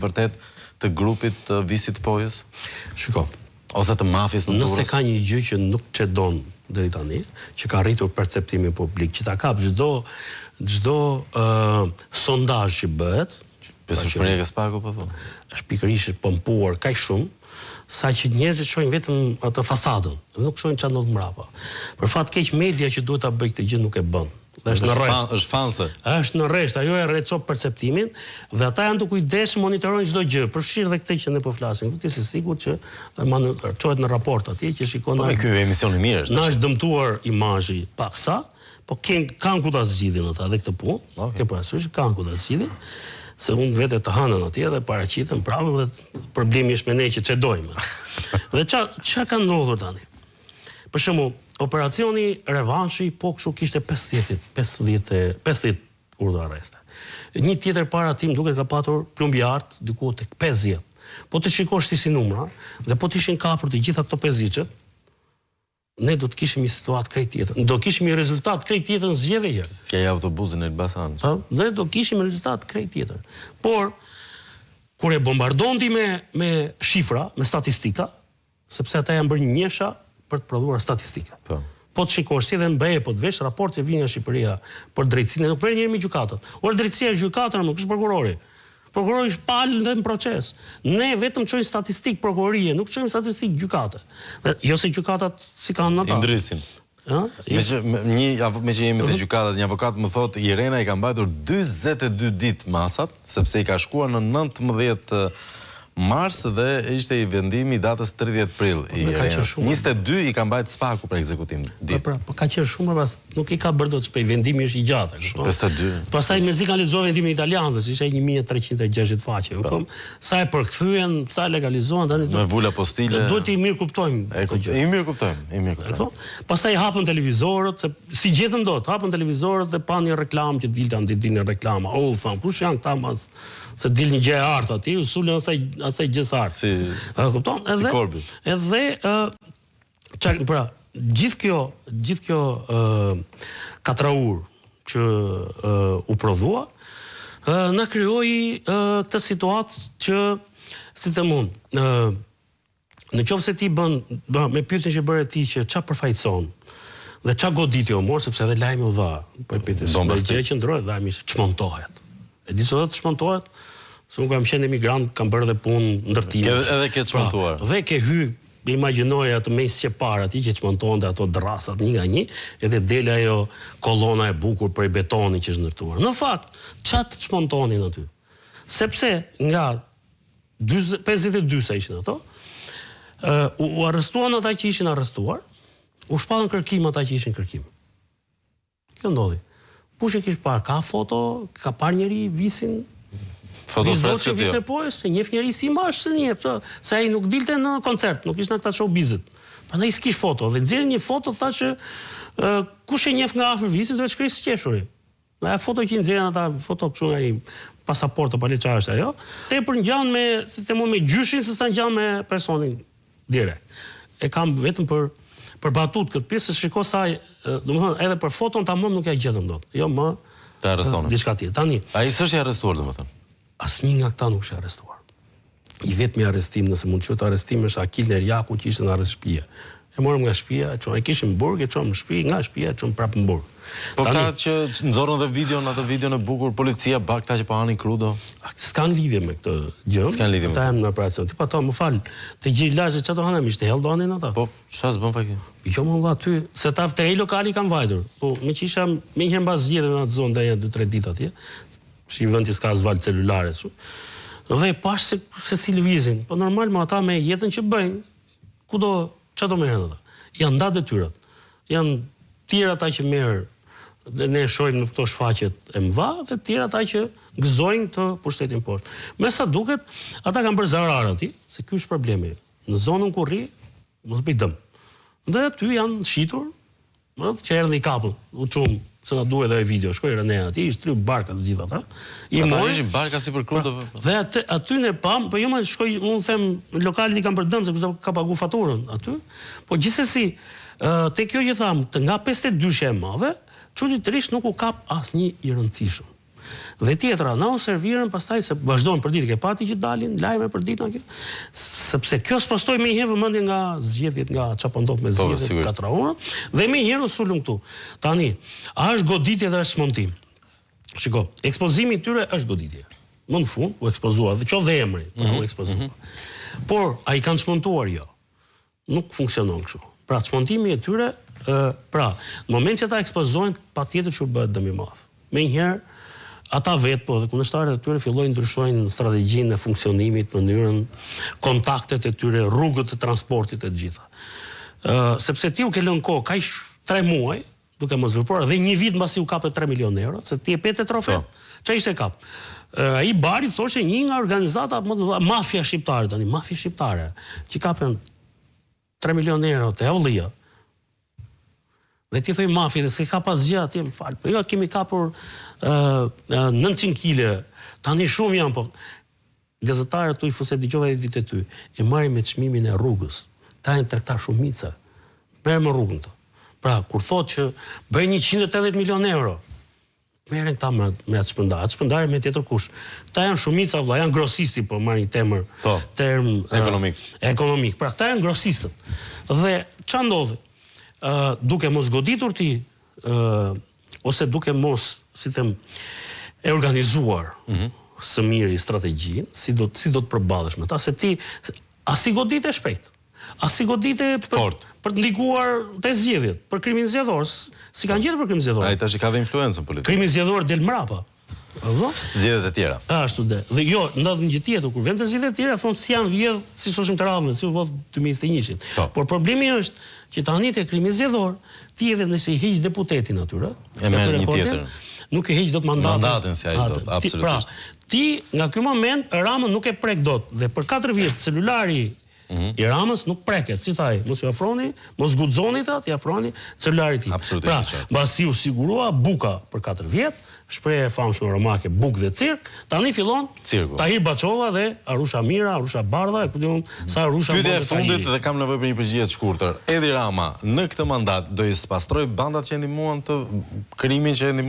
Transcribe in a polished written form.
vërtet të grupit të Visit Pojës? Shiko. Ose të mafis në Durrës? Nëse ka një gjë që nuk çedon deri tani, që ka rritur perceptimin publik, që ta kap çdo sondazh që bëhet, Besueshmëria e Spaku po thonë. Është pikërisht pompuar kaq shumë sa që njerëzit shohin vetëm atë fasadën, dhe nuk shohin çfarë ndodh mbrapa. Për fat keq media që duhet ta bëjë këtë gjë nuk e bën. Është në rresht. Është fanse. Është në rresht, ajo e rrethon perceptimin dhe ata janë të kujdesshëm, monitorojnë çdo gjë, përfshirë edhe këtë që ne po flasim. Ti je sigurt që çohet në raport atje që shikon. Po ky emision i mirë është. Na është dëmtuar imazhi paksa, po kanë ku ta zgjidhin ata edhe këtë punë. Ke parasysh kanë ku ta zgjidhin. Se unë vetë të hanën atje dhe paraqitën prapë dhe problemi është me ne që çedojmë. Dhe ç'a ka ndodhur tani? Për shembull, operacioni revanshi po kështu kishte 50 urdhë arreste. Një tjetër para tim duket ka patur plumbjart diku tek 50. Po të shikosh ti si numra dhe po të ishin kapur të gjitha këto 50-çet, ne do të kishim një situatë krejt tjetër. Do kishim një rezultat krejt tjetër në zgjedhje. Si ai autobusin e Elbasanit. Ne do kishim një rezultat krejt tjetër. Por kur e bombardonti me shifra, me statistika, sepse ata janë bërë njefsha për të prodhuar statistika. Po të shikosh ti dhe mbeje, po të vesh raporti vjen nga Shqipëria për drejtsinë, nuk merr njëri me gjykatën. Ora drejtësia është gjykata, nuk është prokurori. Prokurori është palë në proces. Ne vetëm çojmë statistik prokurorie, nuk çojmë statistik gjykate. Jo se gjykatat si kanë ata. Ndrysin. Me që jemi të gjykatat, një avokat më thotë Irena i ka mbajtur 42 ditë masat, sepse i ka shkuar në 19 mars dhe ishte i vendimi datës 30 prill i Irenës. 22 i ka mbajtur Spaku për ekzekutim ditë. Po ka qenë shumë, nuk i ka bërë dot shpejt, vendimi është i gjatë. 52. Pastaj mezi kanë lexuar vendimin italian, që ishte 1360 faqe. Sa e përkthyen, sa e legalizuan tani. Me vula postile. Duhet i mirë kuptojmë. I mirë kuptojmë. Pastaj hapën televizorët, si gjetëm dot, hapën televizorët dhe pa një reklam që dilte dinë reklama. O, tham, kush janë këta mas se dil një gjë e artë aty, u sulën asaj gjës artë. Kupton? Si Korbi. Edhe pra, gjithë kjo katraur që u prodhua, na krijoi këtë situatë që, si të mund, në qoftë se ti bën me pyetjen që bëre ti që ç'a përfaqëson dhe ç'a goditi o mor, sepse edhe lajmi u dha, po e pyetës, me gjë që ndroi lajmi çmontohet. E di se do të çmontohet, se unë kam qenë emigrant, kam bërë dhe punë ndërtime. Edhe ke çmontuar. Dhe ke hy, imagjinoj atë mes që para aty që çmontonte ato drasat një nga një, edhe del ajo kolona e bukur për betoni që është ndërtuar. Në fakt, ç'a të çmontonin aty? Sepse nga 52 sa ishin ato, u arrestuan ata që ishin arrestuar, u shpallën kërkim ata që ishin kërkim. Kjo ndodhi. Kush e kish parë? Ka foto, ka parë njëri Visin? Foto freskët Visin e Pojës, se njeh njëri si imazh se njeh, se ai nuk dilte në koncert, nuk ishte në këta showbizit. Prandaj s'kish foto, dhe nxjerrën një foto, tha që kush e njeh nga afër Visin duhet shkruaj sqeshuri. Ajo foto që nxjerrën ata, foto kështu nga ai pasaporto pa le çfarë është ajo, tepër ngjan me, si të them, me gjyshin se sa ngjan me personin direkt. E kam vetëm për batut këtë pjesë, se shiko sa, domethënë edhe për foton tamam nuk ja gjetëm dot. Jo më të arrestonë. Diçka tjetër. Tani, ai s'është i arrestuar domethënë. Asnjë nga këta nuk është arrestuar. I vetmi arrestim, nëse mund të quhet arrestim, është Akil Nerjaku që ishte në arrest shtëpie. E morëm nga shtëpia, e kishim në burg, e çom në shtëpi, nga shtëpia e çom prapë në burg. Po këta që nxorën dhe atë videon e bukur, policia, këta që pa hanin krudo. S'kan lidhje me këtë gjë. S'kan lidhje me. Ata janë në operacion. Ti pa to, më fal, të gjithë lagjet çfarë do hanë, ishte helldonin ata. Po, çfarë s'bën pa kjo? Jo më valla aty, se ta te ai lokali kanë vajtur. Po, me që isha më një herë mbas zgjedhjeve në atë zonë ndaj 2-3 ditë atje. Si vendi s'ka as val celulare. Dhe pash se si lëvizin. Po normal me ata me jetën që bëjnë, kudo çfarë do merren ata. Janë nda detyrat. Janë tjerë ata që merr dhe ne shohim në këto shfaqjet e mëdha dhe tjerë ata që gëzojnë të pushtetin poshtë. Me sa duket, ata kanë bërë zarar aty, se ky është problemi. Në zonën ku rri, mos bëj dëm. Dhe aty janë shitur, që erdhi i kapën, u çum se na duhet edhe video, shkoi Renea aty, i shtryp barkat të gjitha ata. I mori ishin barka si për krudove. Dhe aty ne pam, po jo më shkoi, unë them, lokali i kanë bërë dëm se kush ka pagu faturën aty. Po gjithsesi, te kjo që tham, nga 52 e madhe, çuditërisht nuk u kap asnjë i rëndësishëm. Dhe tjetra, na u servirën pastaj se vazhdojnë për ditë, ke pati që dalin lajme për ditën kjo, sepse kjo s'postoi më një herë vëmendje nga zgjedhjet, nga çfarë po ndodh me zgjedhjet 4 orë, dhe më një herë u sulëm këtu. Tani, a është goditje dhe është smontim? Shiko, ekspozimi i tyre është goditje. Në fund u ekspozua, dhe qoftë dhe emri, u ekspozua. Por a i kanë çmontuar jo? Nuk funksionon kështu. Pra çmontimi i tyre, pra, në moment që ata ekspozojnë, patjetër që bëhet dëm i madh. Menjëherë ata vetë, po, dhe kundërshtarët e tyre fillojnë ndryshojnë strategjinë e funksionimit, mënyrën, kontaktet e tyre, rrugët e transportit e të gjitha. Sepse ti u ke lënë kohë kaq 3 muaj, duke mos vepruar, dhe një vit mbasi u kapë 3 milionë euro, se ti e pete trofet. Çfarë ishte kap? Ai Bari thoshte një nga organizata më të mëdha, mafia shqiptare tani, mafia shqiptare, që kapën 3 milionë euro te Avllia. Dhe ti thoj mafi, dhe se ka pas gjë atje, më falë, po jo, kemi kapur 900 kile, tani shumë janë, po gazetarët tu i fuse dëgjova edhe ditë ty, e marrin me çmimin e rrugës, ta janë tregtar shumica, merr me rrugën të. Pra, kur thotë që bëjnë 180 milionë euro, merren këta me atë shpërndarje. Atë shpërndarje me tjetër kush. Ta janë shumica vëlla, janë grosisti, po marrin term ekonomik. Pra, këta janë grosistët. Dhe ç'a ndodhi? Duke mos goditur ti, ose duke mos, si them, e organizuar së miri strategjinë, si do të përballesh me ta, se ti as i godite shpejt, as i godite për të ndikuar te zgjedhjet, për krimin zgjedhor, si kanë gjetur për krimin zgjedhor. Ai tash ka dhe influencën politike. Krimi zgjedhor del mrapa. Zgjedhjet e tjera. Ashtu dhe. Dhe jo, ndodh një gjë tjetër, kur vjen te zgjedhjet e tjera, thonë si janë vjedh, si shoshim të radhën, si u vot 2021-shin. Por problemi është që tani te krimi zgjedhor, ti edhe nëse i hiq deputetin atyre, e merr një tjetër. Nuk e hiq dot mandatin si ai dot, absolutisht. Pra, ti nga ky moment Ramën nuk e prek dot dhe për 4 vjet celulari i Ramës nuk preket, si thaj, mos ju afroni, mos guxoni ta, ti afroni celularit i tij. Pra, mbasi u sigurua buka për 4 vjet, shprehje e famshme romake, buk dhe cirk, tani fillon Tahir Baçova dhe Arusha Mira, Arusha Bardha, e ku diun sa Arusha Pyetja e fundit dhe kam nevojë për një përgjigje të shkurtër. Edi Rama në këtë mandat do i spastroj bandat që ndihmuan të krimin që ndihmoi